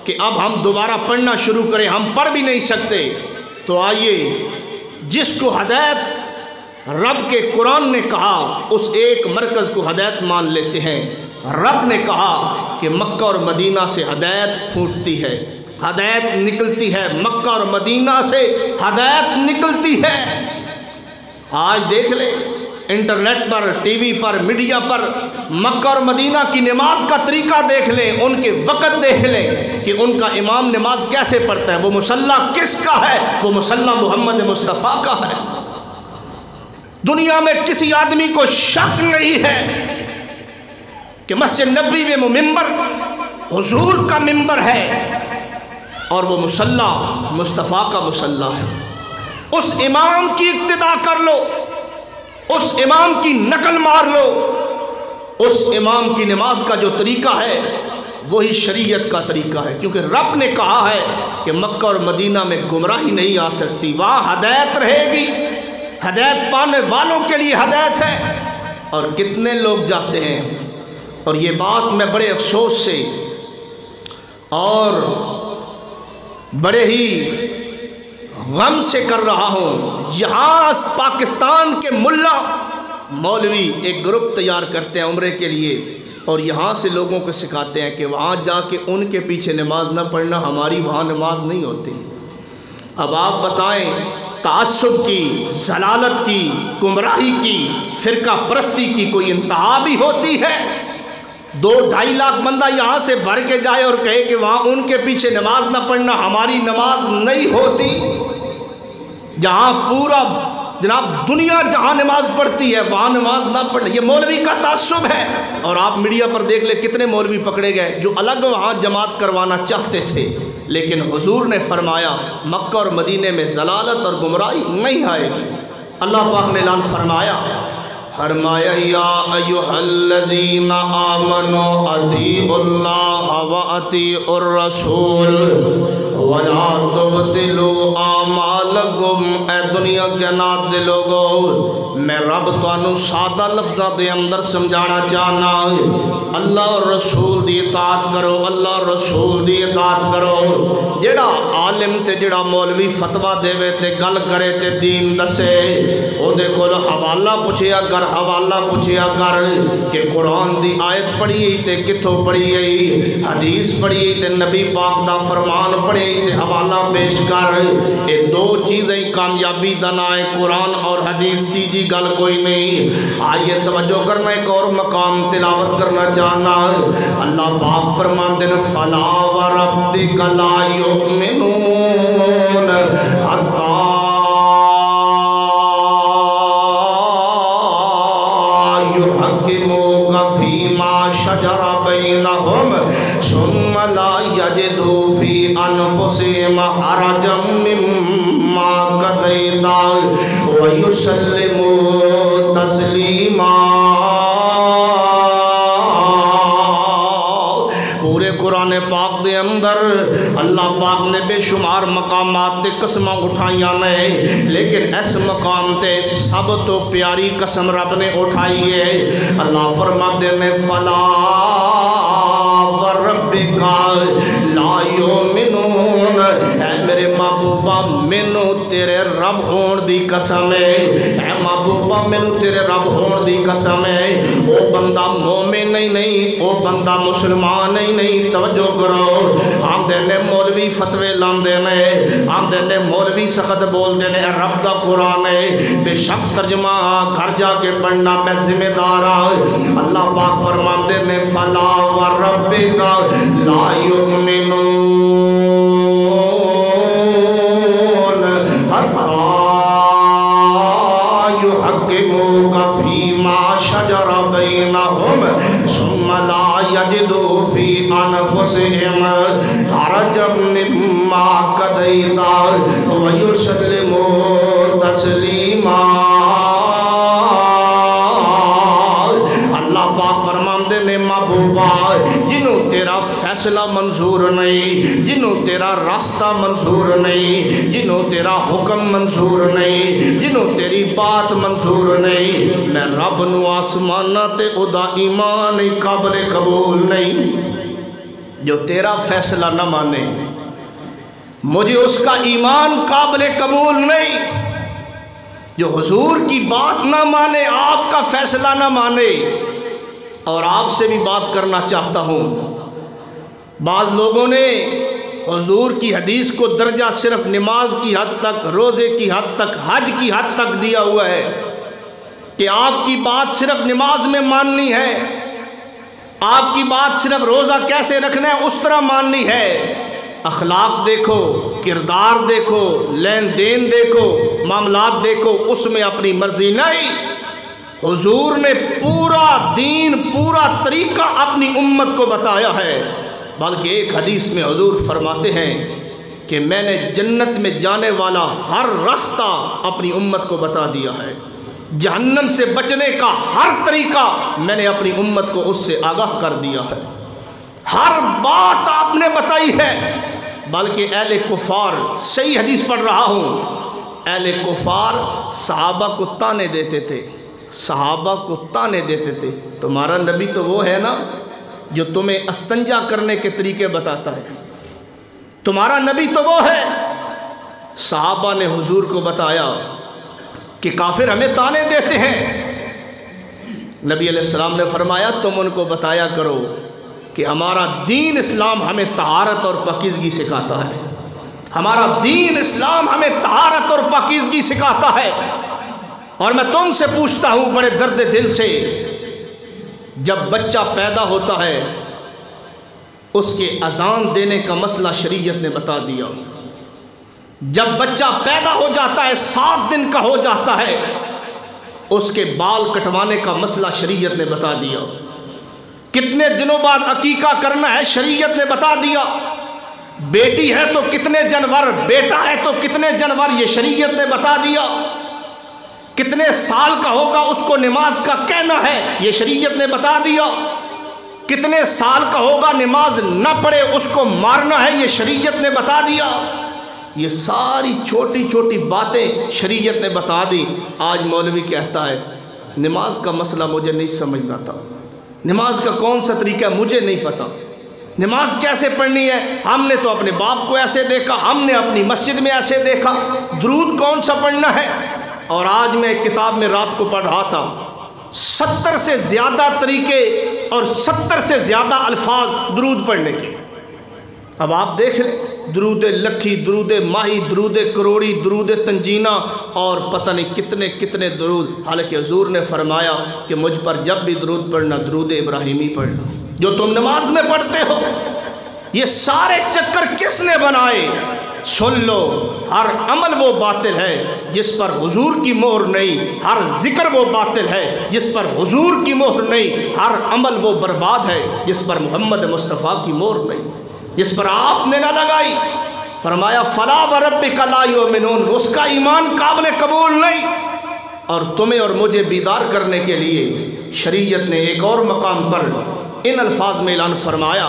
کہ اب ہم دوبارہ پڑھنا شروع کریں، ہم پڑھ بھی نہیں سکتے، تو آئیے جس کو ہدایت رب کے قرآن نے کہا اس ایک مرکز کو ہدایت مان لیتے ہیں۔ رب نے کہا کہ مکہ اور مدینہ سے ہدایت پھوٹتی ہے، ہدایت نکلتی ہے، مکہ اور مدینہ سے ہدایت نکلتی ہے۔ آج دیکھ لیں انٹرنیٹ پر، ٹی وی پر، میڈیا پر، مکہ اور مدینہ کی نماز کا طریقہ دیکھ لیں، ان کے وقت دیکھ لیں کہ ان کا امام نماز کیسے پڑھتا ہے، وہ مصلی کس کا ہے، وہ مصلی محمد مصطفیٰ کا ہے۔ دنیا میں کسی آدمی کو شک نہیں ہے کہ مسجد نبوی میں وہ ممبر حضور کا ممبر ہے اور وہ مصلی مصطفیٰ کا مصلی ہے۔ اس امام کی اقتداء کر لو، اس امام کی نقل مار لو، اس امام کی نماز کا جو طریقہ ہے وہی شریعت کا طریقہ ہے، کیونکہ رب نے کہا ہے کہ مکہ اور مدینہ میں گمراہی نہیں آ سکتی، وہاں ہدایت رہے گی، ہدایت پانے والوں کے لیے ہدایت ہے۔ اور کتنے لوگ جاتے ہیں، اور یہ بات میں بڑے افسوس سے اور بڑے ہی غم سے کر رہا ہوں، یہاں پاکستان کے ملا مولوی ایک گروپ تیار کرتے ہیں عمرے کے لیے، اور یہاں سے لوگوں کو سکھاتے ہیں کہ وہاں جا کے ان کے پیچھے نماز نہ پڑھنا، ہماری وہاں نماز نہیں ہوتی۔ اب آپ بتائیں تعصب کی، ضلالت کی، گمراہی کی، فرقہ پرستی کی کوئی انتہا بھی ہوتی ہے؟ 2-2.5 لاکھ بندہ یہاں سے بھر کے جائے اور کہے کہ وہاں ان کے پیچھے نماز نہ پڑھنا، ہماری نماز نہیں ہوتی۔ جہاں پورا جناب دنیا جہاں نماز پڑھتی ہے وہاں نماز نہ پڑھنا، یہ مولوی کا تعصب ہے۔ اور آپ میڈیا پر دیکھ لیں کتنے مولوی پکڑے گئے جو الگ وہاں جماعت کروانا چاہتے تھے، لیکن حضور نے فرمایا مکہ اور مدینے میں ضلالت اور گمراہی نہیں آئے گی۔ اللہ پاک نے اعلان فرمایا یا ایھا الذین آمنوا اطیعوا اللہ واطیعوا الرسول ولا تبطلوا اعمالکم۔ اے دنیا کے نادے لوگو، میں رب تانوں سادہ لفظاں دے اندر سمجھانا چاہنا، اللہ اور رسول دی اطاعت کرو، اللہ اور رسول دی اطاعت کرو۔ جڑا عالم تے جڑا مولوی فتویٰ دے تے گل کرے تے دین دسے، اودے کول حوالہ پوچھیا کر، حوالہ پوچھیا کر کہ قرآن دی آیت پڑھی تے کتھوں پڑھی گئی، حدیث پڑھی تے نبی پاک دا فرمان پڑھی تے حوالہ پیش کر۔ یہ 2 چیزیں کامیابی دا نام ہے، قرآن اور حدیث، تیجی گل کوئی نہیں۔ آئیے توجہ کرنا، ایک اور مقام تلاوت کرنا چاہنا۔ اللہ پاک فرماندے ہیں فلا وربک لا یؤمنون حتی شجر بینہم ثم لا یجدوا فی انفسہم حرجا مما قضیت ویسلموا تسلیما۔ پورے قرآن پاک دے اندر اللہ پاک پاک نے بے شمار مقامات تے قسماں اٹھائیاں نے، لیکن اس مقام تے سب تو پیاری قسم رب نے اٹھائی ہے۔ اللہ فرماتے نے فلا وربک لا یؤمنون، اے میرے محبوبہ مینوں تیرے رب ہون دی قسم ہے، اے محبوبہ مینوں تیرے رب ہون دی قسم ہے، او بندہ مومن نہیں، او بندہ مسلمان نہیں۔ توجہ کرو، آندے نے مولوی فتوے لاندے نے، آندے نے مولوی سخت بول دے نے رب دا قرآن ہے، بے شک ترجمہ گھر جا کے پڑھنا میں ذمہ دار ہوں۔ اللہ پاک فرماندے نے فلا وربک لا یؤمنون حتی یحکموک فیما شجر بینہم ثم لا یجدوا فی انفسہم حرجا مما قضیت ویسلموا تسلیما۔ اللہ پاک فرماندے نے محبوبہ جنہوں تیرا فیصلہ منظور نہیں، جنہوں تیرا راستہ منظور نہیں، جنہوں تیرا حکم منظور نہیں، جنہوں تیری بات منظور نہیں، میں رب نو آسمانہ تے او دا ایمان قابل قبول نہیں۔ جو تیرا فیصلہ نہ مانے مجھے اس کا ایمان قابل قبول نہیں۔ جو حضور کی بات نہ مانے، آپ کا فیصلہ نہ مانے، اور آپ سے بھی بات کرنا چاہتا ہوں، بعض لوگوں نے حضور کی حدیث کو درجہ صرف نماز کی حد تک، روزے کی حد تک، حج کی حد تک دیا ہوا ہے کہ آپ کی بات صرف نماز میں ماننی ہے، آپ کی بات صرف روزہ کیسے رکھنا ہے اس طرح ماننی ہے۔ اخلاق دیکھو، کردار دیکھو، لین دین دیکھو، معاملات دیکھو، اس میں اپنی مرضی نہیں۔ حضور نے پورا دین، پورا طریقہ اپنی امت کو بتایا ہے، بلکہ ایک حدیث میں حضور فرماتے ہیں کہ میں نے جنت میں جانے والا ہر راستہ اپنی امت کو بتا دیا ہے، جہنم سے بچنے کا ہر طریقہ میں نے اپنی امت کو اس سے آگاہ کر دیا ہے، ہر بات آپ نے بتائی ہے۔ بلکہ اہل کفار، صحیح حدیث پڑھ رہا ہوں، اہل کفار صحابہ کو تانے دیتے تھے، صحابہ کو تانے دیتے تھے، تمہارا نبی تو وہ ہے نا جو تمہیں استنجا کرنے کے طریقے بتاتا ہے، تمہارا نبی تو وہ ہے۔ صحابہ نے حضور کو بتایا کہ کافر ہمیں تانے دیتے ہیں۔ نبی علیہ السلام نے فرمایا تم ان کو بتایا کرو کہ ہمارا دین اسلام ہمیں طہارت اور پاکیزگی سکھاتا ہے، ہمارا دین اسلام ہمیں طہارت اور پاکیزگی سکھاتا ہے۔ اور میں تم سے پوچھتا ہوں بڑے درد دل سے، جب بچہ پیدا ہوتا ہے اس کے اذان دینے کا مسئلہ شریعت نے بتا دیا، جب بچہ پیدا ہو جاتا ہے 7 دن کا ہو جاتا ہے اس کے بال کٹوانے کا مسئلہ شریعت نے بتا دیا، کتنے دنوں بعد عقیقہ کرنا ہے شریعت نے بتا دیا، بیٹی ہے تو کتنے جانور، بیٹا ہے تو کتنے جانور یہ شریعت نے بتا دیا، کتنے سال کا ہوگا اس کو نماز کا کہنا ہے یہ شریعت نے بتا دیا، کتنے سال کا ہوگا نماز نہ پڑھے اس کو مارنا ہے یہ شریعت نے بتا دیا۔ یہ ساری چھوٹی چھوٹی باتیں شریعت نے بتا دی۔ آج مولوی کہتا ہے نماز کا مسئلہ مجھے نہیں سمجھنا تھا، نماز کا کون سا طریقہ ہے مجھے نہیں پتا، نماز کیسے پڑھنی ہے ہم نے تو اپنے باپ کو ایسے دیکھا، ہم نے اپنی مسجد میں ایسے دیکھا، درود کون سا پڑھنا ہے۔ اور آج میں ایک کتاب میں رات کو پڑھ رہا تھا 70 سے زیادہ طریقے اور 70 سے زیادہ الفاظ درود پڑھنے کے۔ اب آپ دیکھ لیں، درود لکھی، درود ماہی، درود کروڑی، درود تنجینہ اور پتہ نہیں کتنے کتنے درود۔ حالانکہ حضور نے فرمایا کہ مجھ پر جب بھی درود پڑھنا درود ابراہیمی پڑھنا جو تم نماز میں پڑھتے ہو۔ یہ سارے چکر کس نے بنائے؟ سن لو، ہر عمل وہ باطل ہے جس پر حضور کی مہر نہیں، ہر ذکر وہ باطل ہے جس پر حضور کی مہر نہیں، ہر عمل وہ برباد ہے جس پر محمد مصطفیٰ کی مہر نہیں، جس پر آپ نے نہ لگائی۔ فرمایا فلا وربک لا یؤمنون، اس کا ایمان قابل قبول نہیں۔ اور تمہیں اور مجھے بیدار کرنے کے لیے شریعت نے ایک اور مقام پر ان الفاظ میں اعلان فرمایا،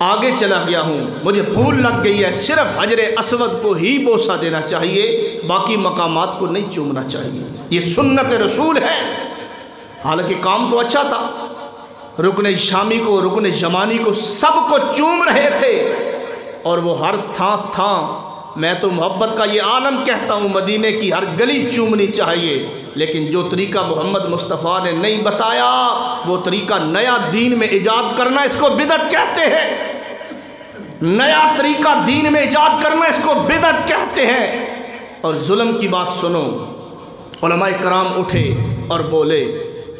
آگے چلا گیا ہوں، مجھے بھول لگ گئی ہے، صرف حجر اسود کو ہی بوسہ دینا چاہیے، باقی مقامات کو نہیں چومنا چاہیے، یہ سنت رسول ہے۔ حالانکہ کام تو اچھا تھا، رکن شامی کو، رکن یمانی کو، سب کو چوم رہے تھے، اور وہ ہر تھا میں تو محبت کا یہ عالم کہتا ہوں، مدینے کی ہر گلی چومنی چاہیے، لیکن جو طریقہ محمد مصطفیٰ نے نہیں بتایا وہ طریقہ نیا دین میں ایجاد کرنا، اس کو بدعت کہتے ہیں۔ نیا طریقہ دین میں ایجاد کرنا، اس کو بدعت کہتے ہیں۔ اور ظلم کی بات سنو، علماء کرام اٹھے اور بولے،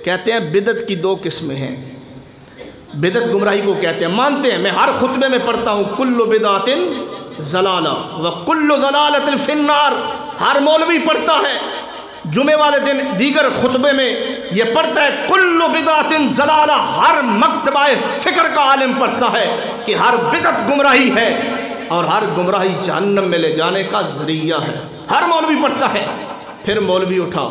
کہتے ہیں بدعت کی دو قسمیں ہیں۔ بدعت گمراہی کو کہتے ہیں، مانتے ہیں، میں ہر خطبے میں پڑھتا ہوں کل بدعت ضلالہ وکل ضلالۃ فی النار، ہر مولوی پڑھتا ہے، جمعے والے دن دیگر خطبے میں یہ پڑھتا ہے کل بدعت ضلالہ، ہر مکتبہ فکر کا عالم پڑھتا ہے کہ ہر بدعت گمراہی ہے اور ہر گمراہی جہنم میں لے جانے کا ذریعہ ہے، ہر مولوی پڑھتا ہے۔ پھر مولوی اٹھا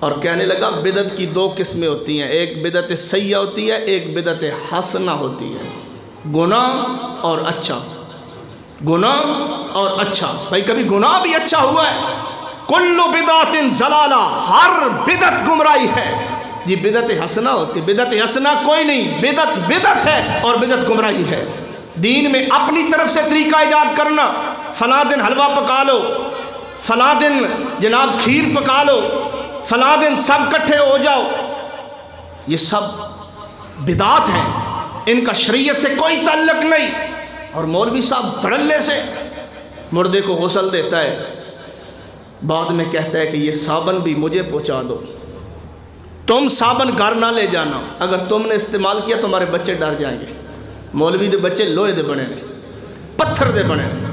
اور کہنے لگا بدعت کی دو قسمیں ہوتی ہیں، ایک بدعت سیئہ ہوتی ہے، ایک بدعت حسنہ ہوتی ہے، گناہ اور اچھا، گناہ اور اچھا۔ بھائی کبھی گناہ بھی اچھا ہوا ہے؟ کل بدعت ضلالہ، ہر بدعت گمراہی ہے۔ یہ بدعت حسنہ ہوتی، بدعت حسنہ کوئی نہیں، بدعت بدعت ہے اور بدعت گمراہی ہے۔ دین میں اپنی طرف سے طریقہ ایجاد کرنا، فلاں دن حلوہ پکا لو، فلاں دن جناب کھیر پکا لو، فلاں دن سب کٹھے ہو جاؤ، یہ سب بدعات ہیں، ان کا شریعت سے کوئی تعلق نہیں۔ اور مولوی صاحب دھڑلے سے مردے کو غسل دیتا ہے، بعد میں کہتا ہے کہ یہ صابن بھی مجھے پہنچا دو، تم صابن گھر نہ لے جانا، اگر تم نے استعمال کیا تمہارے بچے ڈر جائیں گے۔ مولوی دے بچے لوہے دے بنے نے، پتھر دے بنے نے،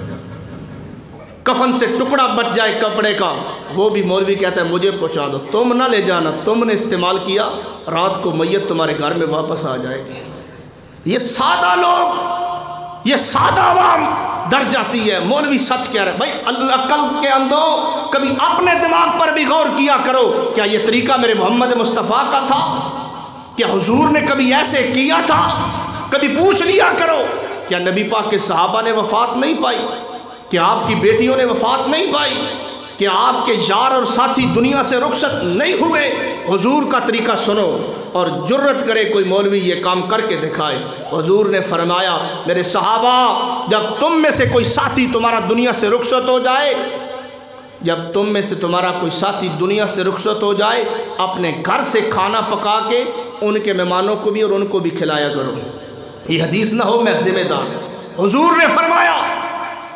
کفن سے ٹکڑا بچ جائے کپڑے کا، وہ بھی مولوی کہتا ہے مجھے پہنچا دو، تم نہ لے جانا، تم نے استعمال کیا، رات کو میت تمہارے گھر میں واپس آ جائے گی۔ یہ سادہ لوگ، یہ سادہ عوام ڈر جاتی ہے، مولوی سچ کہہ رہے ہیں۔ بھائی عقل کے اندھو، کبھی اپنے دماغ پر بھی غور کیا کرو، کیا یہ طریقہ میرے محمد مصطفیٰ کا تھا؟ کیا حضور نے کبھی ایسے کیا تھا؟ کبھی پوچھ لیا کرو، کیا نبی پاک کے صحابہ نے وفات نہیں پائی؟ کیا آپ کی بیٹیوں نے وفات نہیں پائی؟ کیا آپ کے یار اور ساتھی دنیا سے رخصت نہیں ہوئے؟ حضور کا طریقہ سنو اور جرت کرے کوئی مولوی یہ کام کر کے دکھائے۔ حضور نے فرمایا میرے صحابہ، جب تم میں سے کوئی ساتھی تمہارا دنیا سے رخصت ہو جائے، جب تم میں سے تمہارا کوئی ساتھی دنیا سے رخصت ہو جائے، اپنے گھر سے کھانا پکا کے ان کے مہمانوں کو بھی اور ان کو بھی کھلایا کرو۔ یہ حدیث نہ ہو میں ذمہ دار، حضور نے فرمایا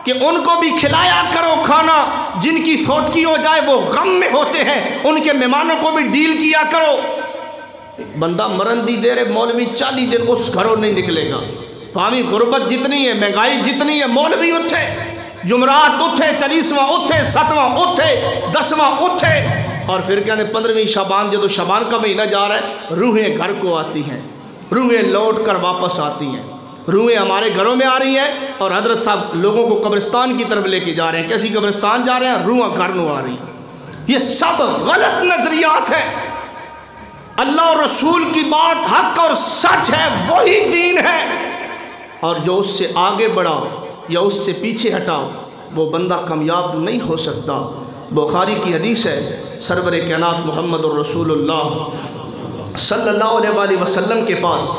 کہ ان کو بھی کھلایا کرو کھانا، جن کی فوتگی ہو جائے وہ غم میں ہوتے ہیں، ان کے مہمانوں کو بھی ڈیل کیا کرو۔ بندہ مرن دی دیر ہے، مولوی 40 دن اس گھروں نہیں نکلے گا، پامی غربت جتنی ہے، مہنگائی جتنی ہے، مولوی اٹھے، جمعرات اٹھے، 40واں اٹھے، 7واں اٹھے، 10واں اٹھے، اور پھر کہتے 15ویں شعبان، جب شعبان کا مہینہ جا رہا ہے، روحیں گھر کو آتی ہیں، روحیں لوٹ کر واپس آتی ہیں، روحیں ہمارے گھروں میں آ رہی ہیں، اور حضرت صاحب لوگوں کو قبرستان کی طرف لے کے جا رہے ہیں۔ کیسی قبرستان جا رہے ہیں؟ روحیں گھر نو آ رہی ہیں۔ یہ سب غلط نظریات ہیں۔ اللہ اور رسول کی بات حق اور سچ ہے، وہی دین ہے، اور جو اس سے آگے بڑھا یا اس سے پیچھے ہٹا وہ بندہ کامیاب نہیں ہو سکتا۔ بخاری کی حدیث ہے، سرور کائنات محمد الرسول اللہ صلی اللہ علیہ وآلہ وسلم کے پاس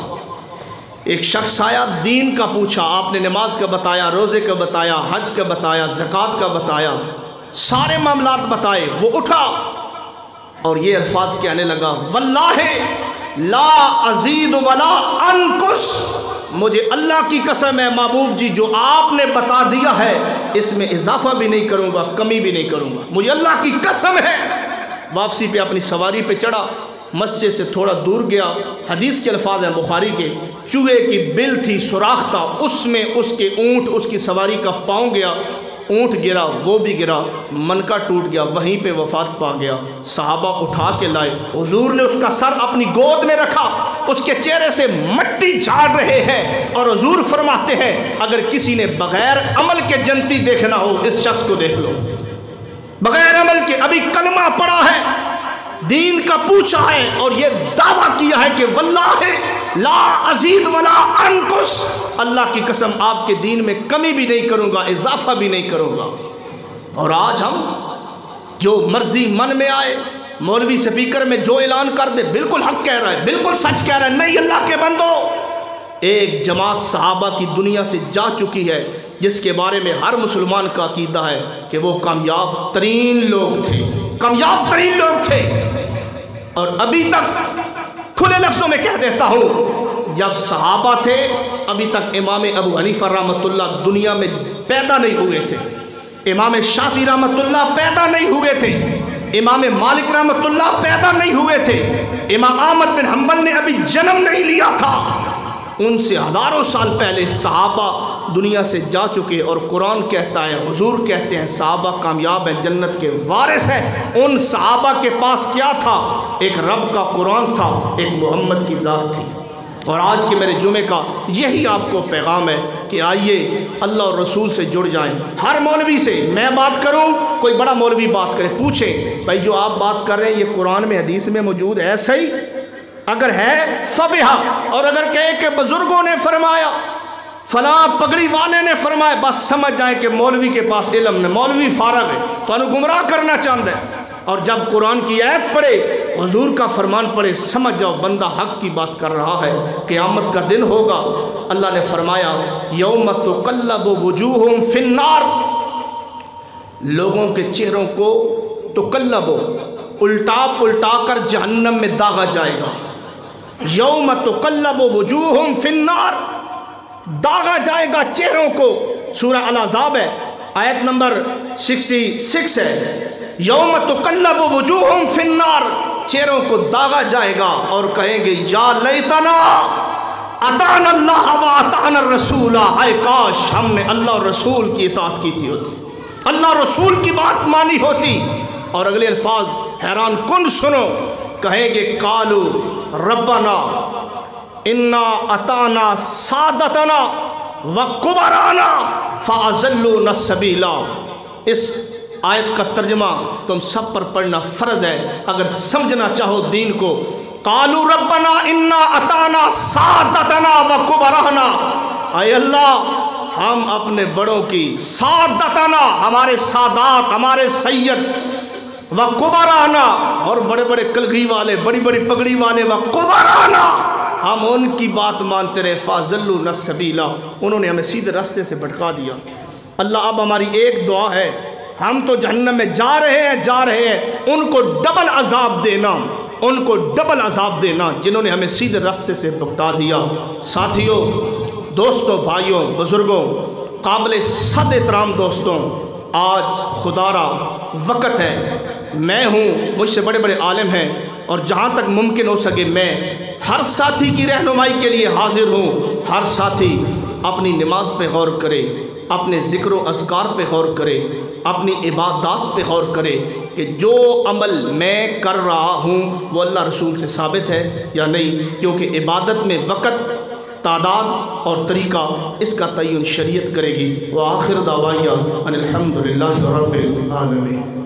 ایک شخص آیا، دین کا پوچھا، آپ نے نماز کا بتایا، روزے کا بتایا، حج کا بتایا، زکوٰۃ کا بتایا، سارے معاملات بتائے۔ وہ اٹھا اور یہ الفاظ کہنے لگا، واللہ لا ازید ولا انقص، مجھے اللہ کی قسم ہے محبوب جی، جو آپ نے بتا دیا ہے اس میں اضافہ بھی نہیں کروں گا، کمی بھی نہیں کروں گا، مجھے اللہ کی قسم ہے۔ واپسی پہ اپنی سواری پہ چڑھا، مسجد سے تھوڑا دور گیا، حدیث کے الفاظ ہیں بخاری کے، چوہے کی بل تھی، سوراخ تھا، اس میں اس کے اونٹ، اس کی سواری کا پاؤں گیا، اونٹ گرا، وہ بھی گرا، منکا ٹوٹ گیا، وہیں پہ وفات پا گیا۔ صحابہ اٹھا کے لائے، حضور نے اس کا سر اپنی گود میں رکھا، اس کے چہرے سے مٹی جھاڑ رہے ہیں، اور حضور فرماتے ہیں اگر کسی نے بغیر عمل کے جنتی دیکھنا ہو اس شخص کو دیکھ لو، بغیر عمل کے، ابھی کلمہ پڑا ہے، دین کا پوچھا ہے اور یہ دعویٰ کیا ہے کہ واللہ لا ازید ولا انقص، اللہ کی قسم آپ کے دین میں کمی بھی نہیں کروں گا، اضافہ بھی نہیں کروں گا۔ اور آج ہم جو مرضی من میں آئے، مولوی سپیکر میں جو اعلان کر دے بالکل حق کہہ رہا ہے، بالکل سچ کہہ رہا ہے۔ نہیں اللہ کے بندو، ایک جماعت صحابہ کی دنیا سے جا چکی ہے جس کے بارے میں ہر مسلمان کا عقیدہ ہے کہ وہ کامیاب ترین لوگ تھے، کامیاب ترین لوگ تھے۔ اور ابھی تک کھلے لفظوں میں کہہ دیتا ہوں، جب صحابہ تھے ابھی تک امام ابو حنیفہ رحمۃ اللہ دنیا میں پیدا نہیں ہوئے تھے، امام شافعی رحمۃ اللہ پیدا نہیں ہوئے تھے، امام مالک رحمۃ اللہ پیدا نہیں ہوئے تھے، امام احمد بن حنبل نے ابھی جنم نہیں لیا تھا۔ ان سے ہزاروں سال پہلے صحابہ دنیا سے جا چکے، اور قرآن کہتا ہے، حضور کہتے ہیں صحابہ کامیاب ہیں، جنت کے وارث ہیں۔ ان صحابہ کے پاس کیا تھا؟ ایک رب کا قرآن تھا، ایک محمد کی ذات تھی۔ اور آج کے میرے جمعے کا یہی آپ کو پیغام ہے کہ آئیے اللہ اور رسول سے جڑ جائیں۔ ہر مولوی سے میں بات کروں، کوئی بڑا مولوی بات کرے، پوچھیں بھائی جو آپ بات کر رہے ہیں یہ قرآن میں حدیث میں موجود ہے صحیح؟ اگر ہے فبہا، اور اگر کہے کہ بزرگوں نے فرمایا، فلاں پگڑی والے نے فرمایا، بس سمجھ جائیں کہ مولوی کے پاس علم نہیں، مولوی فارغ ہے، تو انہوں گمراہ کرنا چاہتا ہے۔ اور جب قرآن کی آیت پڑھے، حضور کا فرمان پڑھے، سمجھ جاؤ بندہ حق کی بات کر رہا ہے۔ قیامت کا دن ہوگا، اللہ نے فرمایا یوم تقلب وجوہہم فی النار، لوگوں کے چہروں کو تقلب الٹا پلٹا کر جہنم میں داغا جائے گا۔ یوم تقلب وجوہہم فی النار، داغا جائے گا چہروں کو۔ سورہ الاحزاب ہے، آیت نمبر 66 ہے۔ یوم تقلب وجوہہم فی النار، چہروں کو داغا جائے گا اور کہیں گے یا لیتنا اطعنا اللہ و اطعنا الرسول، ہائے کاش ہم نے اللہ اور رسول کی اطاعت کی تھی ہوتی، اللہ رسول کی بات مانی ہوتی۔ اور اگلے الفاظ حیران کن سنو، کہیں گے قالو ربنا انا اطعنا سادتنا وکبرانا فاضلونا السبیلا۔ اس آیت کا ترجمہ تم سب پر پڑھنا فرض ہے اگر سمجھنا چاہو دین کو۔ قالوا ربنا انا اطعنا سادتنا وکبرانا، اے اللہ ہم اپنے بڑوں کی، سادتنا ہمارے سادات، ہمارے سید، وکبرانا اور بڑے بڑے کلگی والے، بڑی بڑی پگڑی والے، وکبرانا ہم ان کی بات مانتے رہے، فاضلونا السبیلا انہوں نے ہمیں سیدھے راستے سے بھٹکا دیا۔ اللہ اب ہماری ایک دعا ہے، ہم تو جہنم میں جا رہے ہیں، ان کو ڈبل عذاب دینا، ان کو ڈبل عذاب دینا جنہوں نے ہمیں سیدھے راستے سے بھٹکا دیا۔ ساتھیوں، دوستوں، بھائیوں، بزرگوں، قابل صد احترام دوستوں، آج خدا را وقت ہے، میں ہوں، مجھ سے بڑے بڑے عالم ہیں، اور جہاں تک ممکن ہو سکے میں ہر ساتھی کی رہنمائی کے لیے حاضر ہوں۔ ہر ساتھی اپنی نماز پہ غور کرے، اپنے ذکر و اذکار پہ غور کرے، اپنی عبادات پہ غور کرے کہ جو عمل میں کر رہا ہوں وہ اللہ رسول سے ثابت ہے یا نہیں، کیونکہ عبادت میں وقت، تعداد اور طریقہ اس کا تعین شریعت کرے گی۔ وآخر دعوایا ان الحمدللہ رب العالمین۔